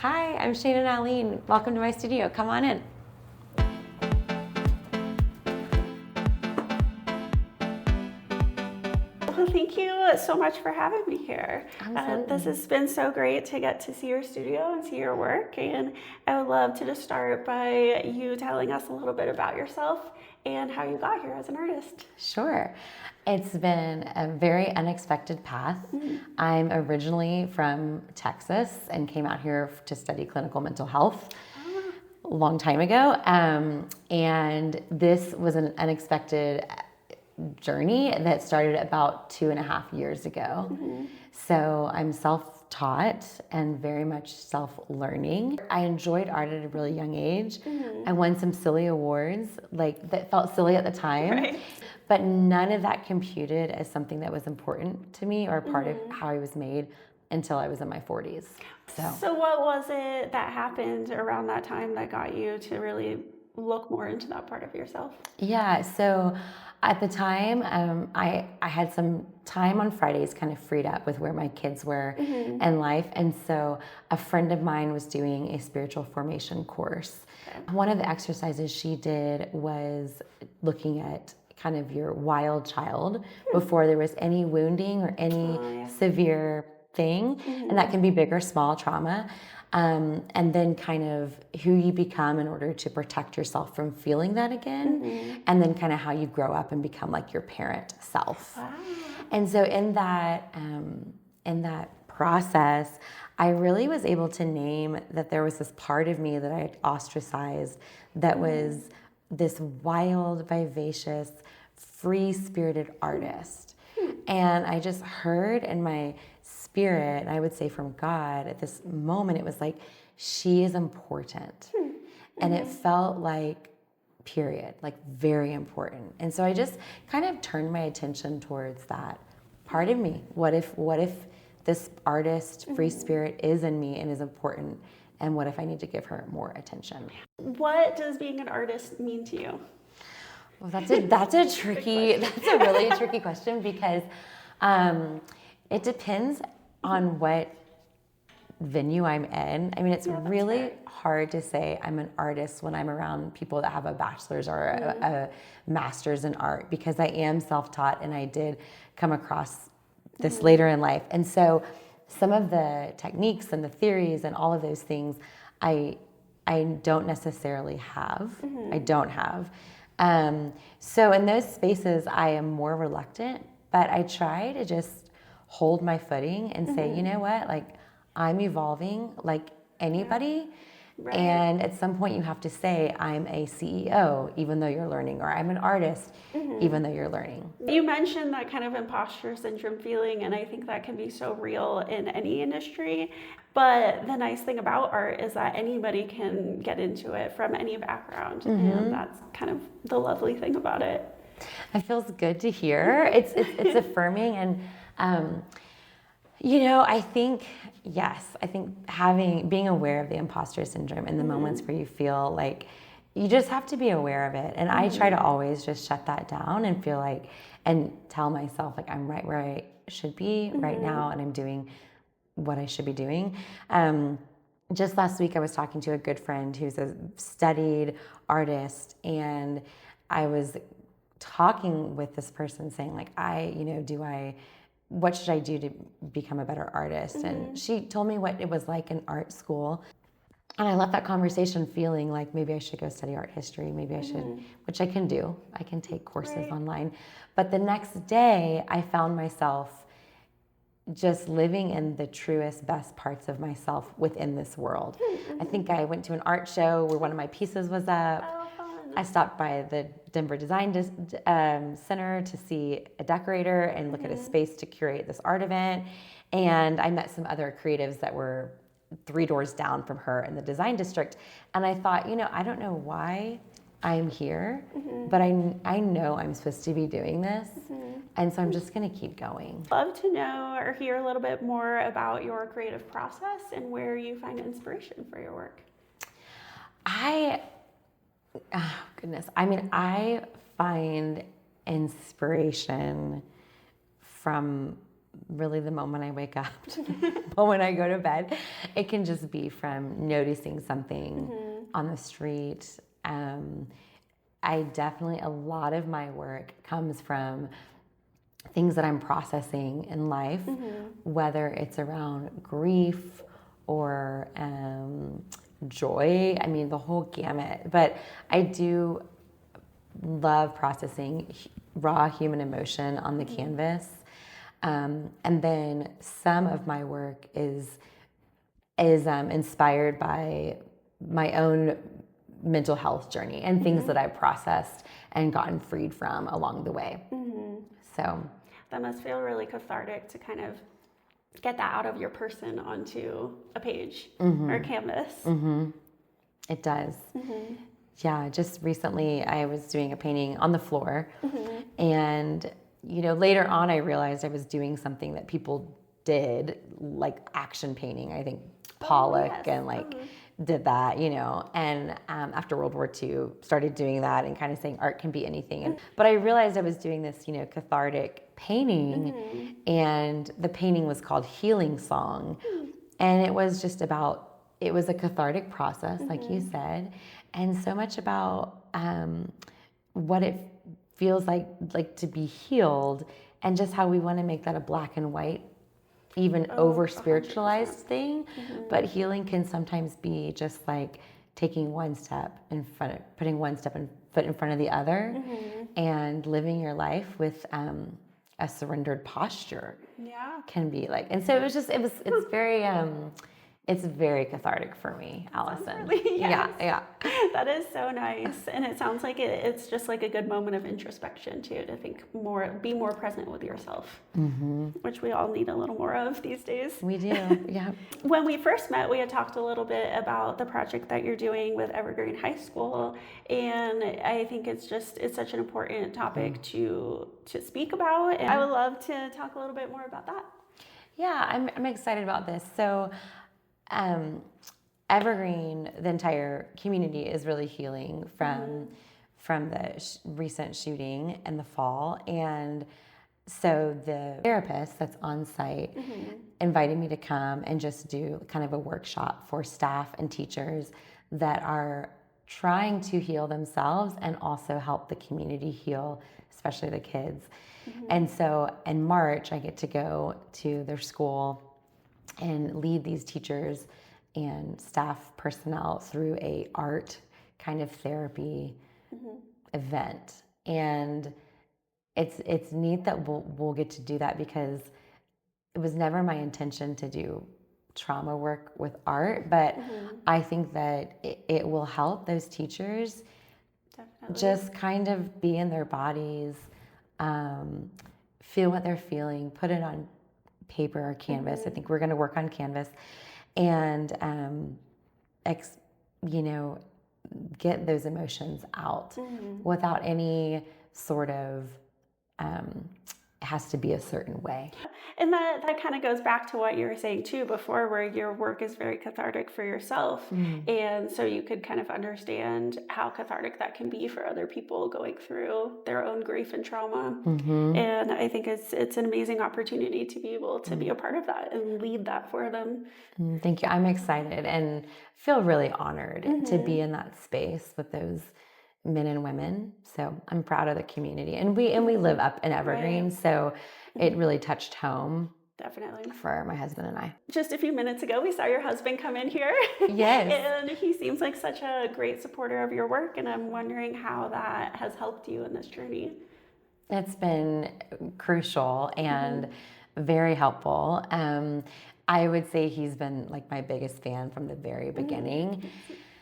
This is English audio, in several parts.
Hi, I'm Shannon Allyne. Welcome to my studio. Come on in. Well, thank you so much for having me here. Absolutely. This has been so great to get to see your studio and see your work. And I would love to just start by you telling us a little bit about yourself and how you got here as an artist. Sure. It's been a very unexpected path. I'm originally from Texas and came out here to study clinical mental health a long time ago. And this was an unexpected journey that started about 2.5 years ago. So I'm self-taught and very much self-learning. I enjoyed art at a really young age. I won some silly awards, like that felt silly at the time. Right. But none of that computed as something that was important to me or a part of how I was made until I was in my 40s. So what was it that happened around that time that got you to really look more into that part of yourself? Yeah, so at the time, I had some time on Fridays kind of freed up with where my kids were in life. And so a friend of mine was doing a spiritual formation course. Okay. One of the exercises she did was looking at kind of your wild child before there was any wounding or any severe thing. And that can be big or small trauma. And then kind of who you become in order to protect yourself from feeling that again. And then kind of how you grow up and become like your parent self. Wow. And so in that process, I really was able to name that there was this part of me that I had ostracized that was this wild, vivacious, free-spirited artist. And I just heard in my spirit, I would say from God, at this moment, it was like, she is important. And it felt like, period, like very important. And so I just kind of turned my attention towards that part of me. What if this artist, free spirit is in me and is important? And what if I need to give her more attention? What does being an artist mean to you? Well, that's a really tricky question because it depends on what venue I'm in. I mean, it's really hard to say I'm an artist when I'm around people that have a bachelor's or a master's in art, because I am self-taught and I did come across this later in life. And so some of the techniques and the theories and all of those things I don't necessarily have. I don't have. So in those spaces, I am more reluctant, but I try to just hold my footing and say, you know what, like I'm evolving like anybody. Right. And at some point you have to say, I'm a CEO, even though you're learning, or I'm an artist, even though you're learning. You mentioned that kind of imposter syndrome feeling, and I think that can be so real in any industry. But the nice thing about art is that anybody can get into it from any background, and that's kind of the lovely thing about it. It feels good to hear. It's affirming, and I think being aware of the imposter syndrome in the moments where you feel like you just have to be aware of it. And I try to always just shut that down and feel like, and tell myself like I'm right where I should be right now, and I'm doing what I should be doing. Just last week, I was talking to a good friend who's a studied artist, and I was talking with this person saying like, what should I do to become a better artist? And she told me what it was like in art school. And I left that conversation feeling like maybe I should go study art history. Maybe I should, which I can do. I can take courses online. But the next day, I found myself just living in the truest, best parts of myself within this world. I think I went to an art show where one of my pieces was up. I stopped by the Denver Design Center to see a decorator and look at a space to curate this art event. And I met some other creatives that were 3 doors down from her in the design district. And I thought, I don't know why I'm here, but I know I'm supposed to be doing this. And so I'm just going to keep going. Love to know or hear a little bit more about your creative process and where you find inspiration for your work. I find inspiration from really the moment I wake up, but when I go to bed, it can just be from noticing something on the street. I definitely, a lot of my work comes from things that I'm processing in life, whether it's around grief or joy. I mean, the whole gamut. But I do love processing raw human emotion on the canvas. And then some of my work is inspired by my own mental health journey and things that I've processed and gotten freed from along the way. So that must feel really cathartic to kind of get that out of your person onto a page or a canvas. It does. Yeah, just recently I was doing a painting on the floor, and later on I realized I was doing something that people did, like action painting. I think Pollock and did that, and after World War II started doing that and kind of saying art can be anything. But I realized I was doing this, cathartic painting, and the painting was called Healing Song. And it was just about, it was a cathartic process, like you said, and so much about what it feels like to be healed, and just how we want to make that a black and white, even over spiritualized thing. But healing can sometimes be just like taking one step in front, putting one foot in front of the other, and living your life with a surrendered posture. Yeah, can be like. And so it's very cathartic for me, Allison. Really, yes. Yeah. That is so nice. And it sounds like it's just like a good moment of introspection too, to be more present with yourself, which we all need a little more of these days. We do, yeah. When we first met, we had talked a little bit about the project that you're doing with Evergreen High School. And I think it's such an important topic to speak about. And I would love to talk a little bit more about that. Yeah, I'm excited about this. So Evergreen, the entire community is really healing from the recent shooting in the fall. And so the therapist that's on site invited me to come and just do kind of a workshop for staff and teachers that are trying to heal themselves and also help the community heal, especially the kids. And so in March, I get to go to their school and lead these teachers and staff personnel through a art kind of therapy event. And it's neat that we'll get to do that, because it was never my intention to do trauma work with art, but I think that it will help those teachers just kind of be in their bodies, feel what they're feeling, put it on paper or canvas. I think we're going to work on canvas, and get those emotions out without any sort of it has to be a certain way. And that kind of goes back to what you were saying too before, where your work is very cathartic for yourself. And so you could kind of understand how cathartic that can be for other people going through their own grief and trauma. And I think it's an amazing opportunity to be able to be a part of that and lead that for them. Thank you. I'm excited and feel really honored to be in that space with those men and women. So I'm proud of the community, and we live up in Evergreen, right. So it really touched home. Definitely. For my husband and I. Just a few minutes ago, we saw your husband come in here. Yes. And he seems like such a great supporter of your work, and I'm wondering how that has helped you in this journey. It's been crucial and very helpful. I would say he's been like my biggest fan from the very beginning.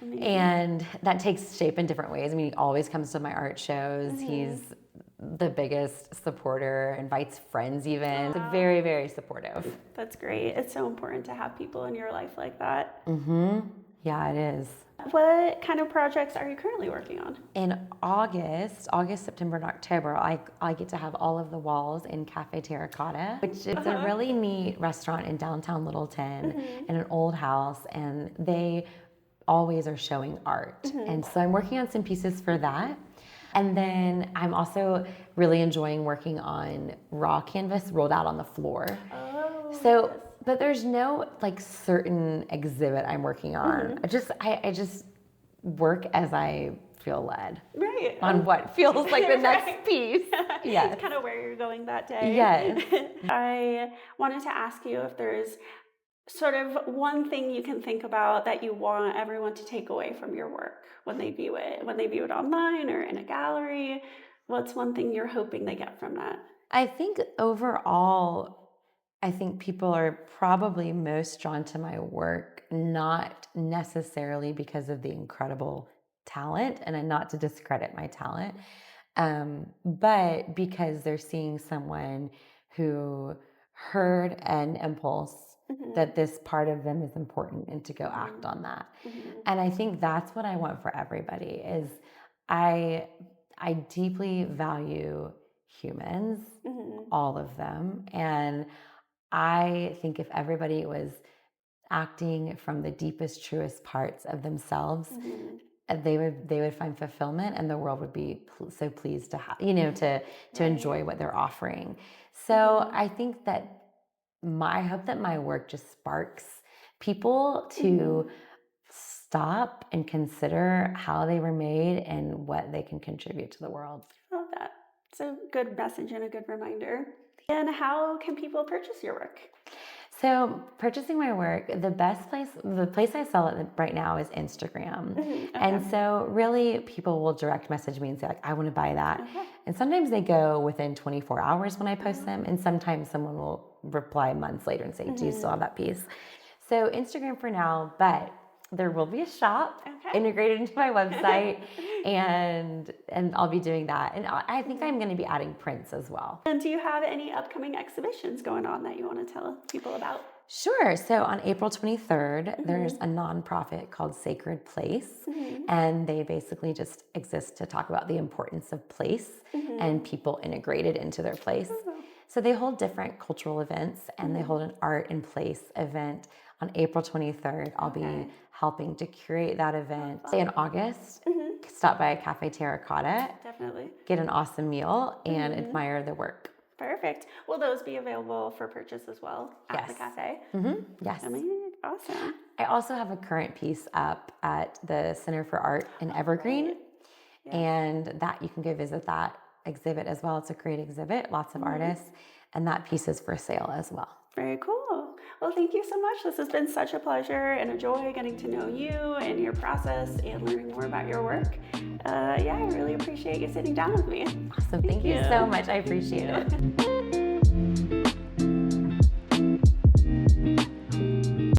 Amazing. And that takes shape in different ways. I mean, he always comes to my art shows. He's the biggest supporter, invites friends even. Wow. Very, very supportive. That's great. It's so important to have people in your life like that. Yeah, it is. What kind of projects are you currently working on? In August, September, and October, I get to have all of the walls in Cafe Terracotta, which is a really neat restaurant in downtown Littleton in an old house, and they always are showing art. And so I'm working on some pieces for that. And then I'm also really enjoying working on raw canvas rolled out on the floor. Oh, So, yes. but there's no like certain exhibit I'm working on. I just work as I feel led Right. on what feels like the next Right. piece. Yes. It's kind of where you're going that day. Yes. I wanted to ask you if there's sort of one thing you can think about that you want everyone to take away from your work when they view it online or in a gallery. What's one thing you're hoping they get from that? I think overall, I think people are probably most drawn to my work, not necessarily because of the incredible talent, and not to discredit my talent, but because they're seeing someone who heard an impulse Mhm. that this part of them is important and to go act Mhm. on that. Mhm. And I think that's what I want for everybody is I I deeply value humans, Mhm. all of them. And I think if everybody was acting from the deepest, truest parts of themselves, Mhm. they would find fulfillment, and the world would be so pleased to have to Right. enjoy what they're offering. So Mhm. I think that I hope that my work just sparks people Mhm. to stop and consider how they were made and what they can contribute to the world. I love that. It's a good message and a good reminder. And how can people purchase your work? So, purchasing my work, the place I sell it right now is Instagram. Mhm. And Okay. so, really, people will direct message me and say, like, I want to buy that. Okay. And sometimes they go within 24 hours when I post Mhm. them. And sometimes someone will reply months later and say, do you still have Mhm. that piece? So, Instagram for now, but there will be a shop Okay. integrated into my website, and I'll be doing that. And I think Mhm. I'm going to be adding prints as well. And do you have any upcoming exhibitions going on that you want to tell people about? Sure. So on April 23rd, there's Mhm. a nonprofit called Sacred Place, Mhm. and they basically just exist to talk about the importance of place and Mhm. people integrated into their place. Oh. So they hold different cultural events, and they Mhm. hold an art and place event on April 23rd. I'll be Okay. helping to curate that Oh, event. fun. In August, Mhm. stop by a Cafe Terracotta, Definitely. get an awesome meal, and Mhm. admire the work. Perfect. Will those be available for purchase as well at the Yes. cafe? Yes. Amazing. Awesome. I also have a current piece up at the Center for Art in Oh, right. Evergreen, Yes. and that you can go visit that exhibit as well. It's a great exhibit, lots of Mhm. artists, and that piece is for sale as well. Very cool. Well, thank you so much. This has been such a pleasure and a joy getting to know you and your process and learning more about your work. Yeah, I really appreciate you sitting down with me. Awesome. Thank you so much. I appreciate it.